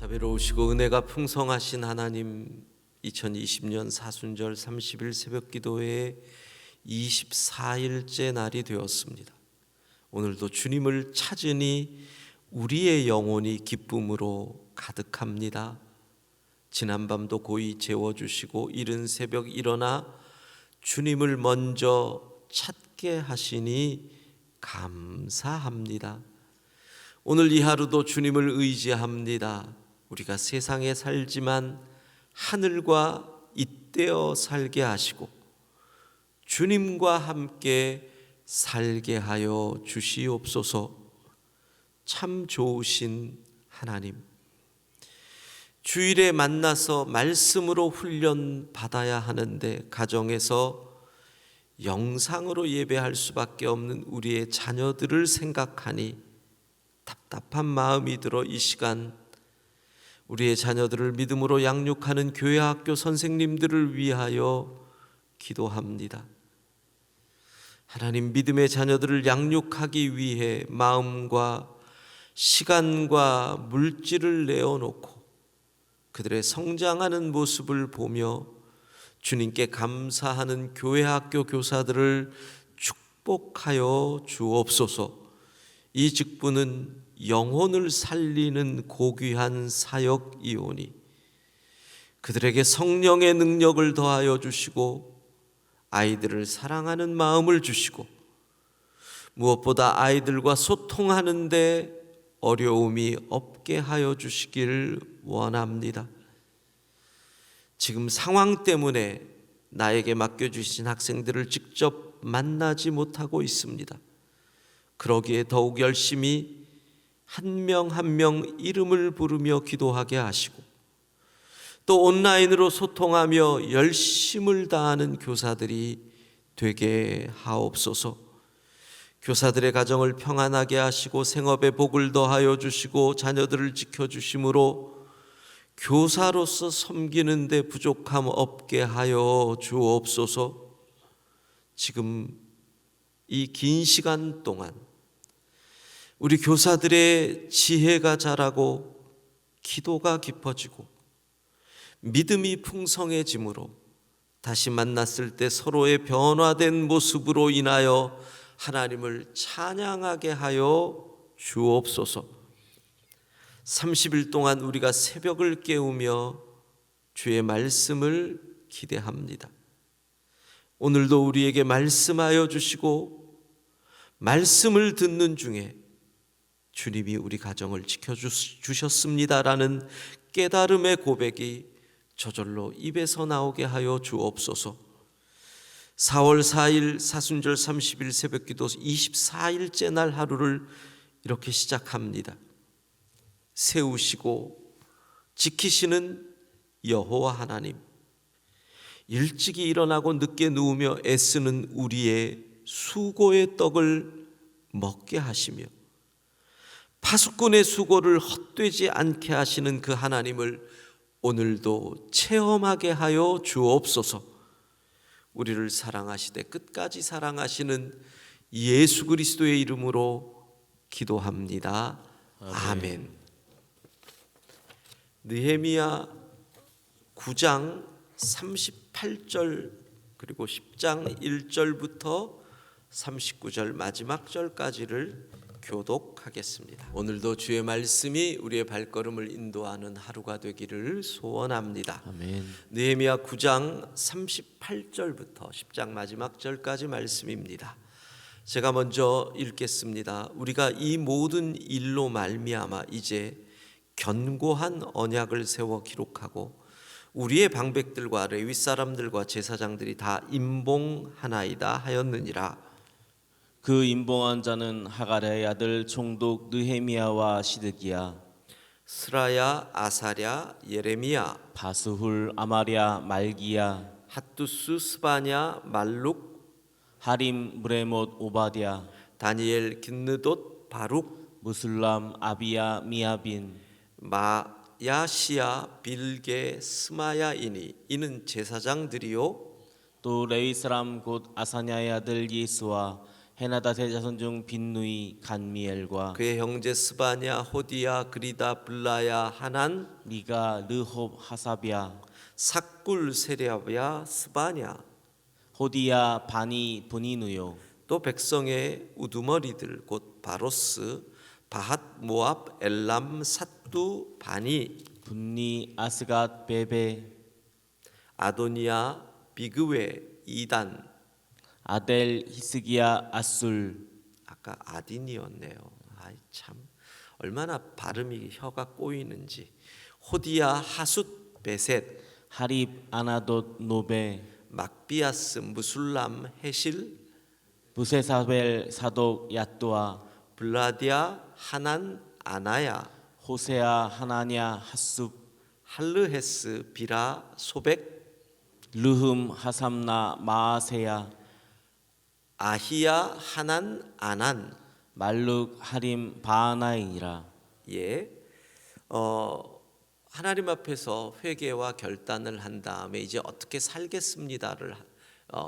자비로우시고 은혜가 풍성하신 하나님, 2020년 사순절 30일 새벽기도회의 24일째 날이 되었습니다. 오늘도 주님을 찾으니 우리의 영혼이 기쁨으로 가득합니다. 지난밤도 고이 재워주시고 이른 새벽 일어나 주님을 먼저 찾게 하시니 감사합니다. 오늘 이 하루도 주님을 의지합니다. 우리가 세상에 살지만 하늘과 잇대어 살게 하시고 주님과 함께 살게 하여 주시옵소서. 참 좋으신 하나님, 주일에 만나서 말씀으로 훈련 받아야 하는데 가정에서 영상으로 예배할 수밖에 없는 우리의 자녀들을 생각하니 답답한 마음이 들어 이 시간 우리의 자녀들을 믿음으로 양육하는 교회 학교 선생님들을 위하여 기도합니다. 하나님, 믿음의 자녀들을 양육하기 위해 마음과 시간과 물질을 내어놓고 그들의 성장하는 모습을 보며 주님께 감사하는 교회 학교 교사들을 축복하여 주옵소서. 이 직분은 영혼을 살리는 고귀한 사역이오니 그들에게 성령의 능력을 더하여 주시고 아이들을 사랑하는 마음을 주시고 무엇보다 아이들과 소통하는 데 어려움이 없게 하여 주시기를 원합니다. 지금 상황 때문에 나에게 맡겨주신 학생들을 직접 만나지 못하고 있습니다. 그러기에 더욱 열심히 한 명 한 명 이름을 부르며 기도하게 하시고 또 온라인으로 소통하며 열심을 다하는 교사들이 되게 하옵소서. 교사들의 가정을 평안하게 하시고 생업에 복을 더하여 주시고 자녀들을 지켜주심으로 교사로서 섬기는 데 부족함 없게 하여 주옵소서. 지금 이 긴 시간 동안 우리 교사들의 지혜가 자라고 기도가 깊어지고 믿음이 풍성해지므로 다시 만났을 때 서로의 변화된 모습으로 인하여 하나님을 찬양하게 하여 주옵소서. 30일 동안 우리가 새벽을 깨우며 주의 말씀을 기대합니다. 오늘도 우리에게 말씀하여 주시고 말씀을 듣는 중에 주님이 우리 가정을 지켜주셨습니다라는 깨달음의 고백이 저절로 입에서 나오게 하여 주옵소서. 4월 4일 사순절 30일 새벽기도 24일째 날 하루를 이렇게 시작합니다. 세우시고 지키시는 여호와 하나님, 일찍이 일어나고 늦게 누우며 애쓰는 우리의 수고의 떡을 먹게 하시며 파수꾼의 수고를 헛되지 않게 하시는 그 하나님을 오늘도 체험하게 하여 주옵소서. 우리를 사랑하시되 끝까지 사랑하시는 예수 그리스도의 이름으로 기도합니다. 아멘. 느헤미야 9장 38절 그리고 10장 1절부터 39절 마지막 절까지를 교독하겠습니다. 오늘도 주의 말씀이 우리의 발걸음을 인도하는 하루가 되기를 소원합니다. 아멘. 느헤미야 9장 38절부터 10장 마지막 절까지 말씀입니다. 제가 먼저 읽겠습니다. 우리가 이 모든 일로 말미암아 이제 견고한 언약을 세워 기록하고 우리의 방백들과 레위 사람들과 제사장들이 다 임봉하나이다 하였느니라. 그 임봉한 자는 하갈의 아들 총독 느헤미야와 시드기야, 스라야, 아사랴, 예레미야, 바스훌, 아마랴, 말기야, 핫두스, 스바냐, 말룩, 하림, 브레못, 오바댜, 다니엘, 긴느돗, 바룩, 무슬람, 아비야, 미야빈, 마야시야, 빌게, 스마야이니 이는 제사장들이요 또 레위 사람 곧 아사냐의 아들 예스와 헤나닷의 자손 중 빈누이 간미엘과 그의 형제 스바냐, 호디야, 그리다, 블라야, 하난, 미가, 르홉, 하사비야, 삭굴, 세랴야, 스바냐. 호디야, 바니, 분이누요. 또 백성의 우두머리들 곧 바로스, 바핫, 모압, 엘람, 삿두, 바니, 분니, 아스갓, 베베, 아도니아, 비그웨, 이단. 아델, 히스기야, 아술, 아까 아딘이었네요. 아이 참 얼마나 발음이 혀가 꼬이는지. 호디야, 하숫, 베셋, 하립, 아나돗, 노베, 막비아스, 무술람, 헤실, 부세사벨, 사독, 야또아, 블라디아, 하난, 아나야, 호세아, 하나냐, 핫숲, 할르헤스, 비라, 소백, 르흠, 하삼나, 마아세야, 아히야, 하난, 아난. 말룩, 하림, 바하나이니라. 예, 하나님 앞에서 회개와 결단을 한 다음에 이제 어떻게 살겠습니다를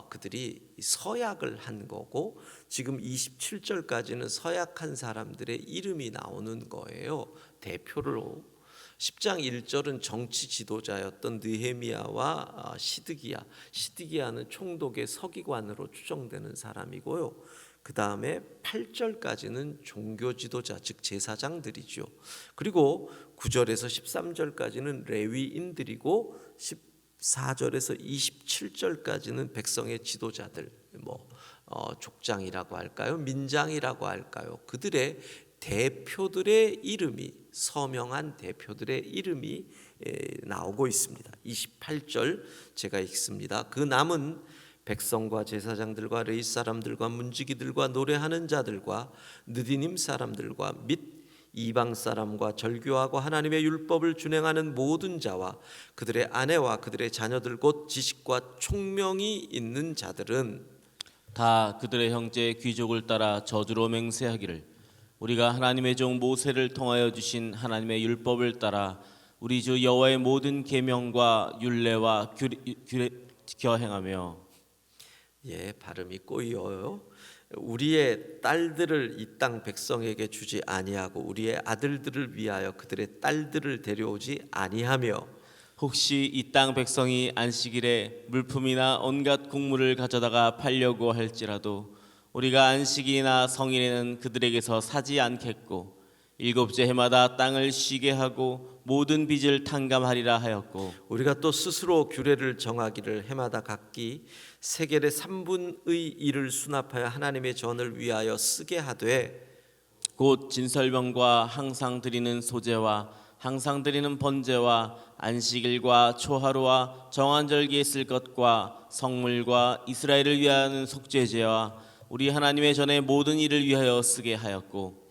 그들이 서약을 한 거고, 지금 27절까지는 서약한 사람들의 이름이 나오는 거예요. 대표로 10장 1절은 정치 지도자였던 느헤미야와 시드기야는 총독의 서기관으로 추정되는 사람이고요. 그 다음에 8절까지는 종교 지도자 즉 제사장들이죠. 그리고 9절에서 13절까지는 레위인들이고 14절에서 27절까지는 백성의 지도자들, 족장이라고 할까요? 민장이라고 할까요? 그들의 대표들의 이름이, 서명한 대표들의 이름이 나오고 있습니다. 28절 제가 읽습니다. 그 남은 백성과 제사장들과 레위 사람들과 문지기들과 노래하는 자들과 느디님 사람들과 및 이방 사람과 절교하고 하나님의 율법을 준행하는 모든 자와 그들의 아내와 그들의 자녀들 곧 지식과 총명이 있는 자들은 다 그들의 형제 귀족을 따라 저주로 맹세하기를 우리가 하나님의 종 모세를 통하여 주신 하나님의 율법을 따라 우리 주 여호와의 모든 계명과 율례와 규례 지켜 행하며. 예, 발음이 꼬여요. 우리의 딸들을 이 땅 백성에게 주지 아니하고 우리의 아들들을 위하여 그들의 딸들을 데려오지 아니하며 혹시 이 땅 백성이 안식일에 물품이나 온갖 곡물을 가져다가 팔려고 할지라도 우리가 안식일이나 성일에는 그들에게서 사지 않겠고 일곱째 해마다 땅을 쉬게 하고 모든 빚을 탕감하리라 하였고 우리가 또 스스로 규례를 정하기를 해마다 각기 세겔의 3분의 1을 수납하여 하나님의 전을 위하여 쓰게 하되 곧 진설병과 항상 드리는 소제와 항상 드리는 번제와 안식일과 초하루와 정한절기에 쓸 것과 성물과 이스라엘을 위하는 속죄제와 우리 하나님의 전의 모든 일을 위하여 쓰게 하였고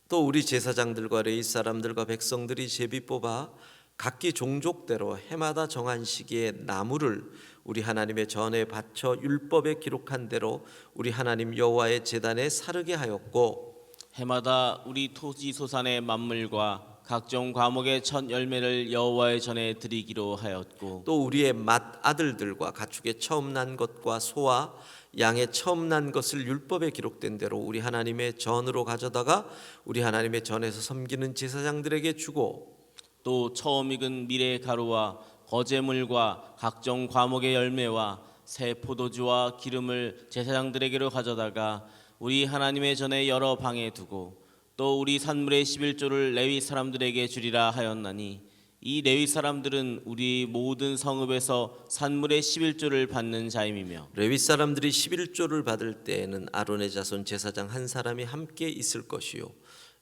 또 우리 제사장들과 레위 사람들과 백성들이 제비 뽑아 각기 종족대로 해마다 정한 시기에 나무를 우리 하나님의 전에 바쳐 율법에 기록한 대로 우리 하나님 여호와의 제단에 사르게 하였고 해마다 우리 토지 소산의 만물과 각종 과목의 첫 열매를 여호와의 전에 드리기로 하였고 또 우리의 맏 아들들과 가축의 처음 난 것과 소와 양의 처음 난 것을 율법에 기록된 대로 우리 하나님의 전으로 가져다가 우리 하나님의 전에서 섬기는 제사장들에게 주고 또 처음 익은 미래 가루와 거제물과 각종 과목의 열매와 새 포도주와 기름을 제사장들에게로 가져다가 우리 하나님의 전에 여러 방에 두고 또 우리 산물의 11조를 레위 사람들에게 주리라 하였나니 이 레위 사람들은 우리 모든 성읍에서 산물의 11조를 받는 자임이며 레위 사람들이 11조를 받을 때에는 아론의 자손 제사장 한 사람이 함께 있을 것이요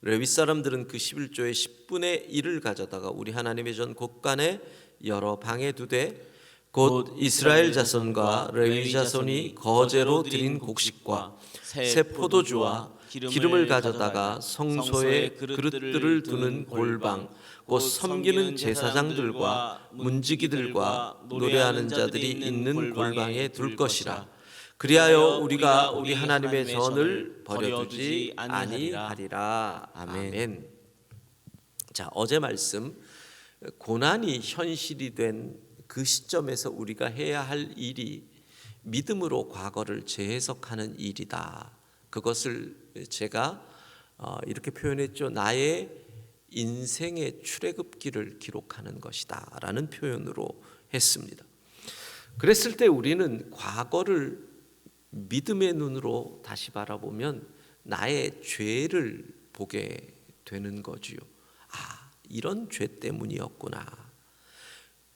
레위 사람들은 그 11조의 10분의 1을 가져다가 우리 하나님의 전 곳간에 여러 방에 두되 곧 이스라엘 자손과 레위 자손이 거제로 드린 곡식과 새 포도주와 기름을 가져다가 성소에 그릇들을 두는 골방 곧 섬기는 제사장들과 문지기들과 노래하는 자들이 있는 골방에 둘 것이라. 그리하여 우리가 우리 하나님의 전을 버려두지 아니하리라. 아멘. 자, 어제 말씀 고난이 현실이 된 그 시점에서 우리가 해야 할 일이 믿음으로 과거를 재해석하는 일이다 그것을 제가 이렇게 표현했죠. 나의 인생의 출애굽기를 기록하는 것이다 라는 표현으로 했습니다. 그랬을 때 우리는 과거를 믿음의 눈으로 다시 바라보면 나의 죄를 보게 되는 거지요. 이런 죄 때문이었구나.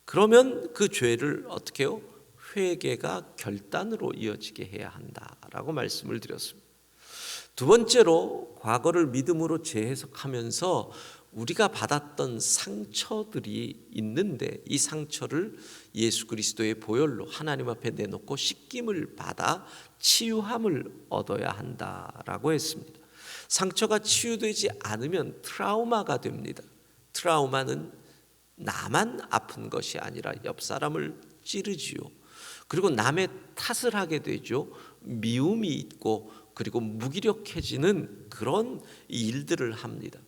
그러면 그 죄를 어떻게 해요? 회개가 결단으로 이어지게 해야 한다라고 말씀을 드렸습니다. 두 번째로 과거를 믿음으로 재해석하면서 우리가 받았던 상처들이 있는데 이 상처를 예수 그리스도의 보혈로 하나님 앞에 내놓고 씻김을 받아 치유함을 얻어야 한다라고 했습니다. 상처가 치유되지 않으면 트라우마가 됩니다. 트라우마는 나만 아픈 것이 아니라 옆 사람을 찌르지요. 그리고 남의 탓을 하게 되죠. 미움이 있고 그리고 무기력해지는 그런 일들을 합니다.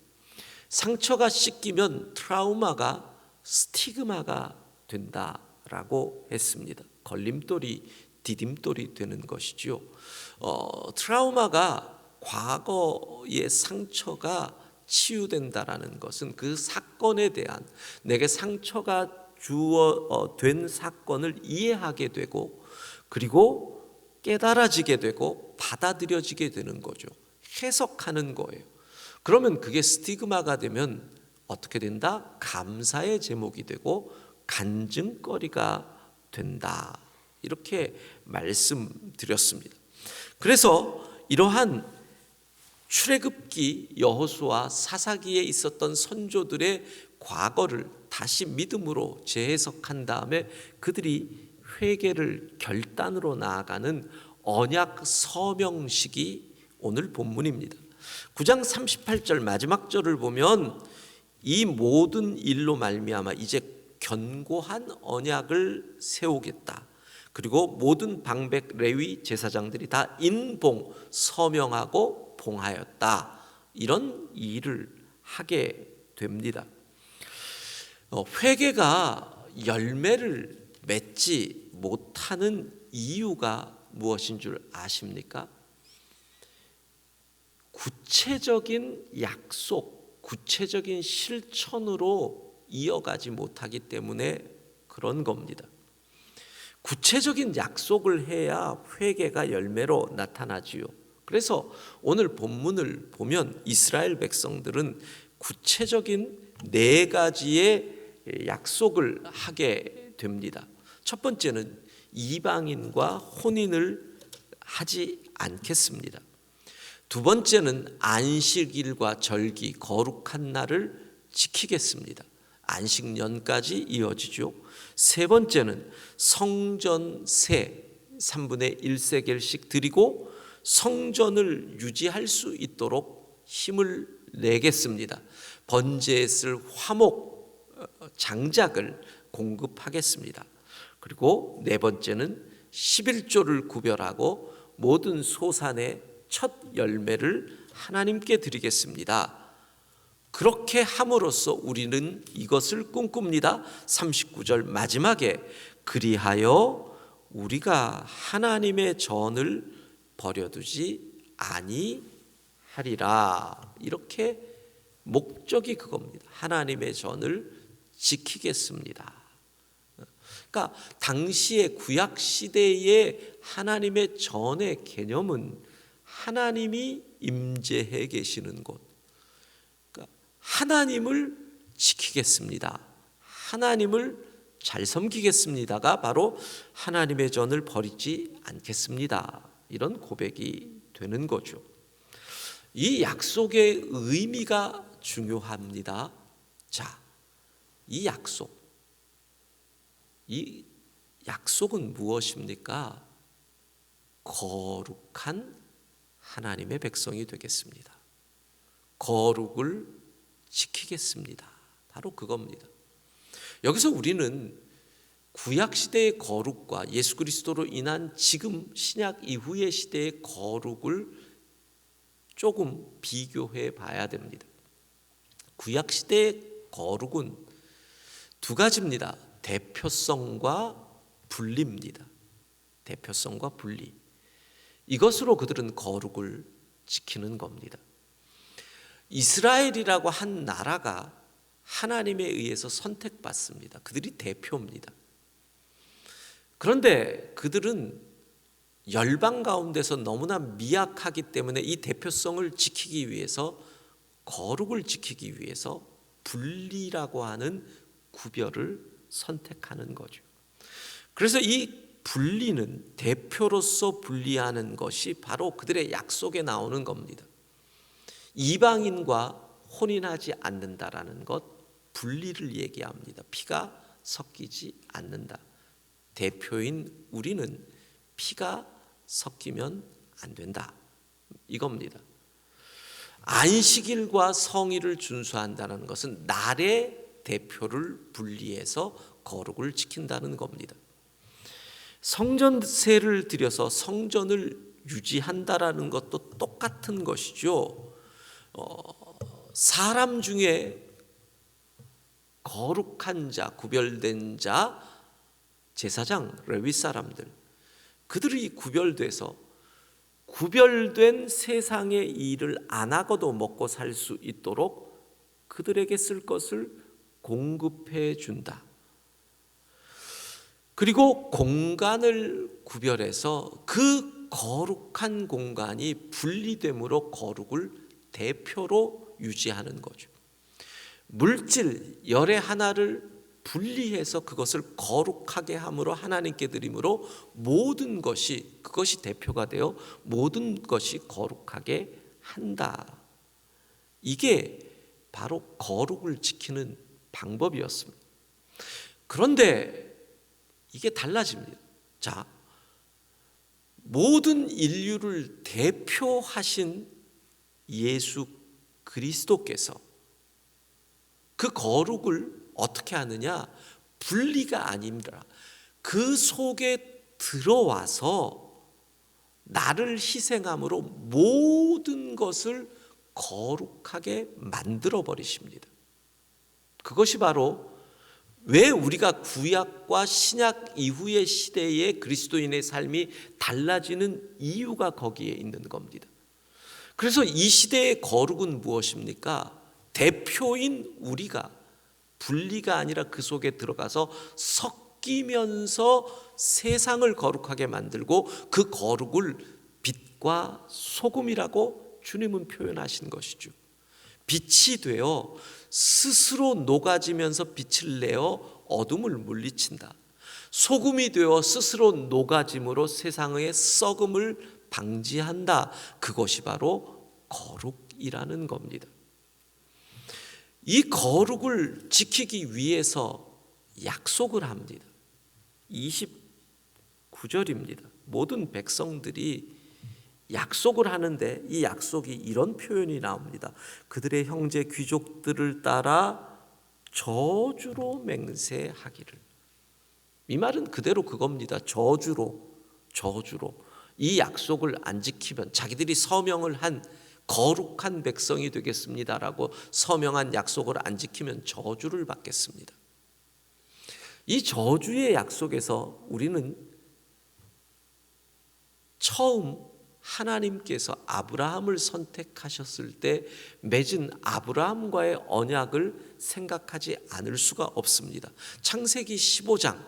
상처가 씻기면 트라우마가 스티그마가 된다라고 했습니다. 걸림돌이 디딤돌이 되는 것이죠. 트라우마가 과거의 상처가 치유된다라는 것은 그 사건에 대한 내게 상처가 된 사건을 이해하게 되고 그리고 깨달아지게 되고 받아들여지게 되는 거죠. 해석하는 거예요. 그러면 그게 스티그마가 되면 어떻게 된다? 감사의 제목이 되고 간증거리가 된다. 이렇게 말씀드렸습니다. 그래서 이러한 출애굽기 여호수아 사사기에 있었던 선조들의 과거를 다시 믿음으로 재해석한 다음에 그들이 회개를 결단으로 나아가는 언약 서명식이 오늘 본문입니다. 9장 38절 마지막 절을 보면 이 모든 일로 말미암아 이제 견고한 언약을 세우겠다. 그리고 모든 방백 레위 제사장들이 다 인봉 서명하고 봉하였다. 이런 일을 하게 됩니다. 회개가 열매를 맺지 못하는 이유가 무엇인 줄 아십니까? 구체적인 약속, 구체적인 실천으로 이어가지 못하기 때문에 그런 겁니다. 구체적인 약속을 해야 회개가 열매로 나타나지요. 그래서 오늘 본문을 보면 이스라엘 백성들은 구체적인 4가지의 약속을 하게 됩니다. 첫 번째는 이방인과 혼인을 하지 않겠습니다. 두 번째는 안식일과 절기, 거룩한 날을 지키겠습니다. 안식년까지 이어지죠. 세 번째는 성전세 3분의 1세겔씩 드리고 성전을 유지할 수 있도록 힘을 내겠습니다. 번제에 쓸 화목, 장작을 공급하겠습니다. 그리고 네 번째는 11조를 구별하고 모든 소산의 첫 열매를 하나님께 드리겠습니다. 그렇게 함으로써 우리는 이것을 꿈꿉니다. 39절 마지막에 그리하여 우리가 하나님의 전을 버려두지 아니하리라. 이렇게 목적이 그겁니다. 하나님의 전을 지키겠습니다. 그러니까 당시의 구약 시대의 하나님의 전의 개념은 하나님이 임재해 계시는 곳, 그러니까 하나님을 지키겠습니다. 하나님을 잘 섬기겠습니다가 바로 하나님의 전을 버리지 않겠습니다. 이런 고백이 되는 거죠. 이 약속의 의미가 중요합니다. 자, 이 약속은 무엇입니까? 거룩한 하나님의 백성이 되겠습니다. 거룩을 지키겠습니다. 바로 그겁니다. 여기서 우리는 구약 시대의 거룩과 예수 그리스도로 인한 지금 신약 이후의 시대의 거룩을 조금 비교해 봐야 됩니다. 구약 시대의 거룩은 두 가지입니다. 대표성과 분리입니다. 대표성과 분리. 이것으로 그들은 거룩을 지키는 겁니다. 이스라엘이라고 한 나라가 하나님에 의해서 선택받습니다. 그들이 대표입니다. 그런데 그들은 열방 가운데서 너무나 미약하기 때문에 이 대표성을 지키기 위해서, 거룩을 지키기 위해서 분리라고 하는 구별을 선택하는 거죠. 그래서 이 분리는, 대표로서 분리하는 것이 바로 그들의 약속에 나오는 겁니다. 이방인과 혼인하지 않는다라는 것, 분리를 얘기합니다. 피가 섞이지 않는다. 대표인 우리는 피가 섞이면 안 된다, 이겁니다. 안식일과 성일을 준수한다는 것은 날의 대표를 분리해서 거룩을 지킨다는 겁니다. 성전세를 들여서 성전을 유지한다라는 것도 똑같은 것이죠. 사람 중에 거룩한 자, 구별된 자, 제사장, 레위 사람들, 그들이 구별돼서 구별된 세상의 일을 안 하고도 먹고 살 수 있도록 그들에게 쓸 것을 공급해 준다. 그리고 공간을 구별해서 그 거룩한 공간이 분리됨으로 거룩을 대표로 유지하는 거죠. 물질, 열의 하나를 분리해서 그것을 거룩하게 함으로 하나님께 드림으로 모든 것이, 그것이 대표가 되어 모든 것이 거룩하게 한다. 이게 바로 거룩을 지키는 방법이었습니다. 그런데 이게 달라집니다. 자, 모든 인류를 대표하신 예수 그리스도께서 그 거룩을 어떻게 하느냐? 분리가 아닙니다. 그 속에 들어와서 나를 희생함으로 모든 것을 거룩하게 만들어 버리십니다. 그것이 바로 왜 우리가 구약과 신약 이후의 시대의 그리스도인의 삶이 달라지는 이유가 거기에 있는 겁니다. 그래서 이 시대의 거룩은 무엇입니까? 대표인 우리가 분리가 아니라 그 속에 들어가서 섞이면서 세상을 거룩하게 만들고 그 거룩을 빛과 소금이라고 주님은 표현하신 것이죠. 빛이 되어 스스로 녹아지면서 빛을 내어 어둠을 물리친다. 소금이 되어 스스로 녹아짐으로 세상의 썩음을 방지한다. 그것이 바로 거룩이라는 겁니다. 이 거룩을 지키기 위해서 약속을 합니다. 29절입니다. 모든 백성들이 약속을 하는데 이 약속이 이런 표현이 나옵니다. 그들의 형제 귀족들을 따라 저주로 맹세하기를. 이 말은 그대로 그겁니다. 저주로. 이 약속을 안 지키면 자기들이 서명을 한 거룩한 백성이 되겠습니다라고 서명한 약속을 안 지키면 저주를 받겠습니다. 이 저주의 약속에서 우리는 처음 하나님께서 아브라함을 선택하셨을 때 맺은 아브라함과의 언약을 생각하지 않을 수가 없습니다. 창세기 15장,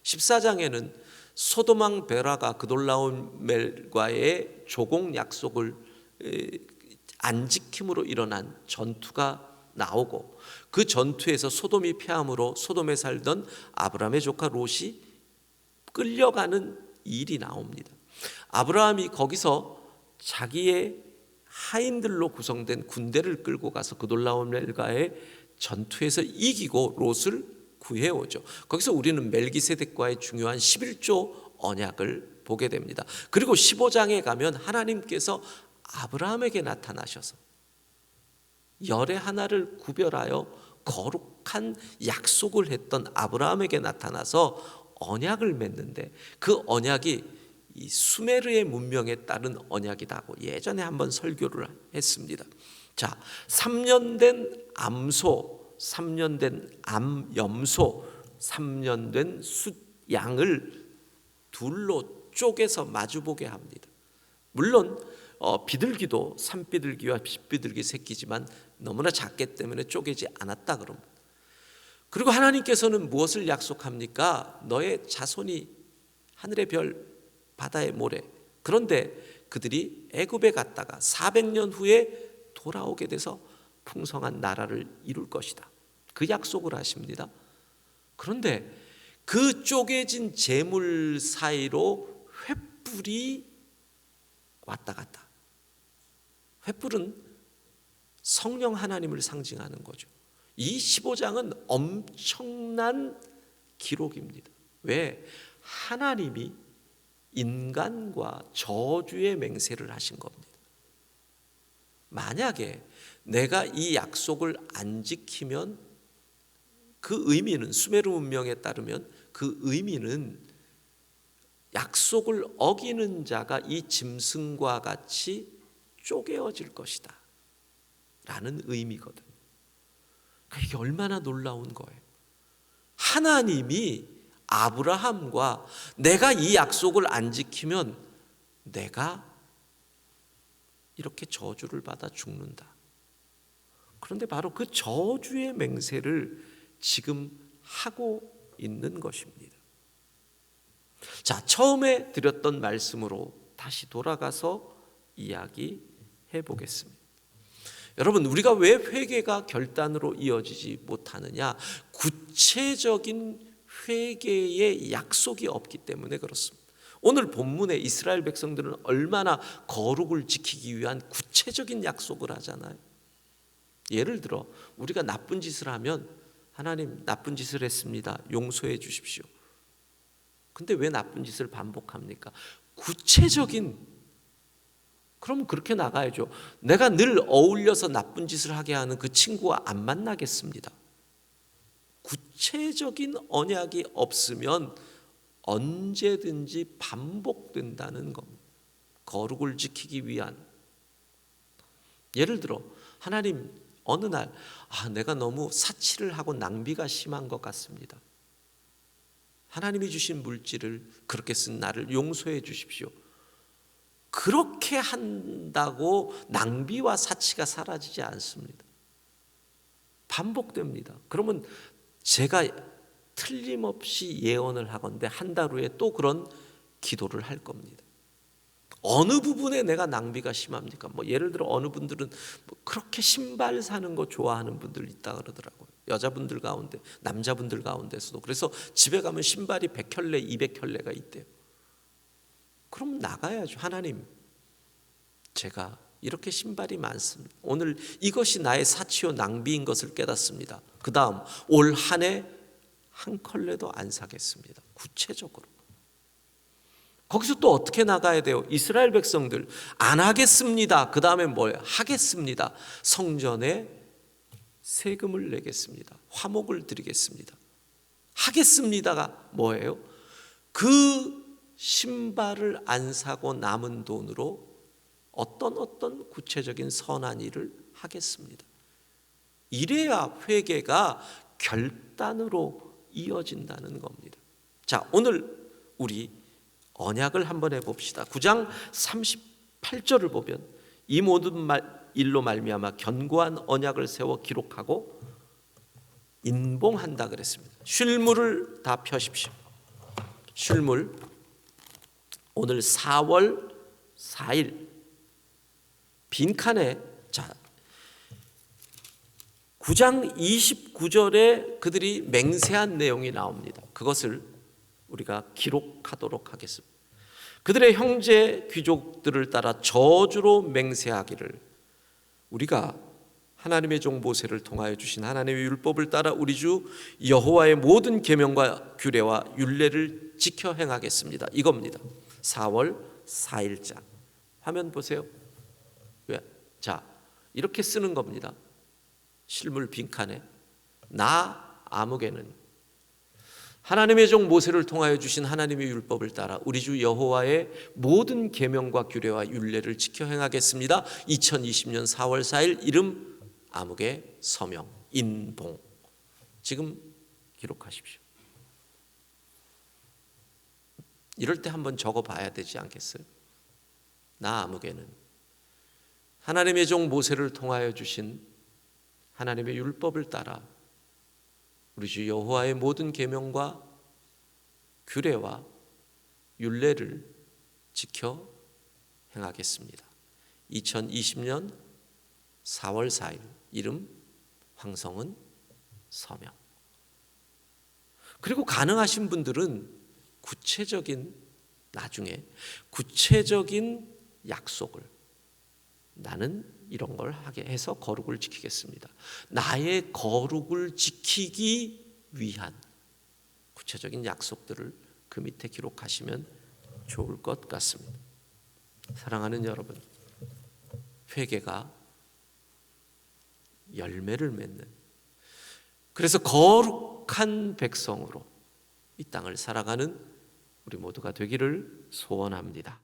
14장에는 소돔왕 베라가 그돌라오멜과의 조공 약속을 안 지킴으로 일어난 전투가 나오고 그 전투에서 소돔이 패함으로 소돔에 살던 아브라함의 조카 롯이 끌려가는 일이 나옵니다. 아브라함이 거기서 자기의 하인들로 구성된 군대를 끌고 가서 그돌라오멜과의 전투에서 이기고 롯을 구해오죠. 거기서 우리는 멜기세덱과의 중요한 11조 언약을 보게 됩니다. 그리고 15장에 가면 하나님께서 아브라함에게 나타나셔서 열의 하나를 구별하여 거룩한 약속을 했던 아브라함에게 나타나서 언약을 맺는데 그 언약이 이 수메르의 문명에 따른 언약이라고 예전에 한번 설교를 했습니다. 자, 3년 된 암소, 3년 된 암염소, 3년 된 숫양을 둘로 쪼개서 마주보게 합니다. 물론 비둘기도 산비둘기와 빗비둘기 새끼지만 너무나 작기 때문에 쪼개지 않았다 그럽니다. 그리고 하나님께서는 무엇을 약속합니까? 너의 자손이 하늘의 별, 바다의 모래. 그런데 그들이 애굽에 갔다가 400년 후에 돌아오게 돼서 풍성한 나라를 이룰 것이다. 그 약속을 하십니다. 그런데 그 쪼개진 재물 사이로 횃불이 왔다 갔다. 횃불은 성령 하나님을 상징하는 거죠. 이 15장은 엄청난 기록입니다. 왜? 하나님이 인간과 저주의 맹세를 하신 겁니다. 만약에 내가 이 약속을 안 지키면 그 의미는, 수메르 문명에 따르면 그 의미는 약속을 어기는 자가 이 짐승과 같이 쪼개어질 것이다 라는 의미거든요. 그러니까 이게 얼마나 놀라운 거예요. 하나님이 아브라함과 내가 이 약속을 안 지키면 내가 이렇게 저주를 받아 죽는다. 그런데 바로 그 저주의 맹세를 지금 하고 있는 것입니다. 자, 처음에 드렸던 말씀으로 다시 돌아가서 이야기해 보겠습니다. 여러분, 우리가 왜 회개가 결단으로 이어지지 못하느냐? 구체적인 회개의 약속이 없기 때문에 그렇습니다. 오늘 본문에 이스라엘 백성들은 얼마나 거룩을 지키기 위한 구체적인 약속을 하잖아요. 예를 들어 우리가 나쁜 짓을 하면 하나님, 나쁜 짓을 했습니다, 용서해 주십시오. 근데 왜 나쁜 짓을 반복합니까? 구체적인, 그럼 그렇게 나가야죠. 내가 늘 어울려서 나쁜 짓을 하게 하는 그 친구와 안 만나겠습니다. 구체적인 언약이 없으면 언제든지 반복된다는 겁니다. 거룩을 지키기 위한. 예를 들어 하나님, 어느 날 내가 너무 사치를 하고 낭비가 심한 것 같습니다. 하나님이 주신 물질을 그렇게 쓴 나를 용서해 주십시오. 그렇게 한다고 낭비와 사치가 사라지지 않습니다. 반복됩니다. 그러면 제가 틀림없이 예언을 하건대 한 달 후에 또 그런 기도를 할 겁니다. 어느 부분에 내가 낭비가 심합니까? 예를 들어 어느 분들은 그렇게 신발 사는 거 좋아하는 분들 있다 그러더라고요. 여자분들 가운데, 남자분들 가운데서도. 그래서 집에 가면 신발이 100켤레, 200켤레가 있대요. 그럼 나가야죠. 하나님, 제가 이렇게 신발이 많습니다. 오늘 이것이 나의 사치요 낭비인 것을 깨닫습니다. 그 다음 올 한 해 한 컬레도 안 사겠습니다. 구체적으로. 거기서 또 어떻게 나가야 돼요? 이스라엘 백성들 안 하겠습니다. 그 다음에 뭐예요? 하겠습니다. 성전에 세금을 내겠습니다. 화목을 드리겠습니다. 하겠습니다가 뭐예요? 그 신발을 안 사고 남은 돈으로 어떤 구체적인 선한 일을 하겠습니다. 이래야 회개가 결단으로 이어진다는 겁니다. 자, 오늘 우리 언약을 한번 해봅시다. 9장 38절을 보면 이 모든 일로 말미암아 견고한 언약을 세워 기록하고 인봉한다 그랬습니다. 쉴물을 다 펴십시오. 쉴물, 오늘 4월 4일 빈칸에, 자, 9장 29절에 그들이 맹세한 내용이 나옵니다. 그것을 우리가 기록하도록 하겠습니다. 그들의 형제 귀족들을 따라 저주로 맹세하기를, 우리가 하나님의 종 모세를 통하여 주신 하나님의 율법을 따라 우리 주 여호와의 모든 계명과 규례와 율례를 지켜 행하겠습니다. 이겁니다. 4월 4일자 화면 보세요. 자, 이렇게 쓰는 겁니다. 실물 빈칸에 나 아무개는 하나님의 종 모세를 통하여 주신 하나님의 율법을 따라 우리 주 여호와의 모든 계명과 규례와 율례를 지켜 행하겠습니다. 2020년 4월 4일 이름 아무개, 서명, 인봉. 지금 기록하십시오. 이럴 때 한번 적어봐야 되지 않겠어요? 나 아무개는 하나님의 종 모세를 통하여 주신 하나님의 율법을 따라 우리 주 여호와의 모든 계명과 규례와 율례를 지켜 행하겠습니다. 2020년 4월 4일 이름 황성은 서명. 그리고 가능하신 분들은 나중에 구체적인 약속을, 나는 이런 걸 하게 해서 거룩을 지키겠습니다, 나의 거룩을 지키기 위한 구체적인 약속들을 그 밑에 기록하시면 좋을 것 같습니다. 사랑하는 여러분, 회개가 열매를 맺는, 그래서 거룩한 백성으로 이 땅을 살아가는 우리 모두가 되기를 소원합니다.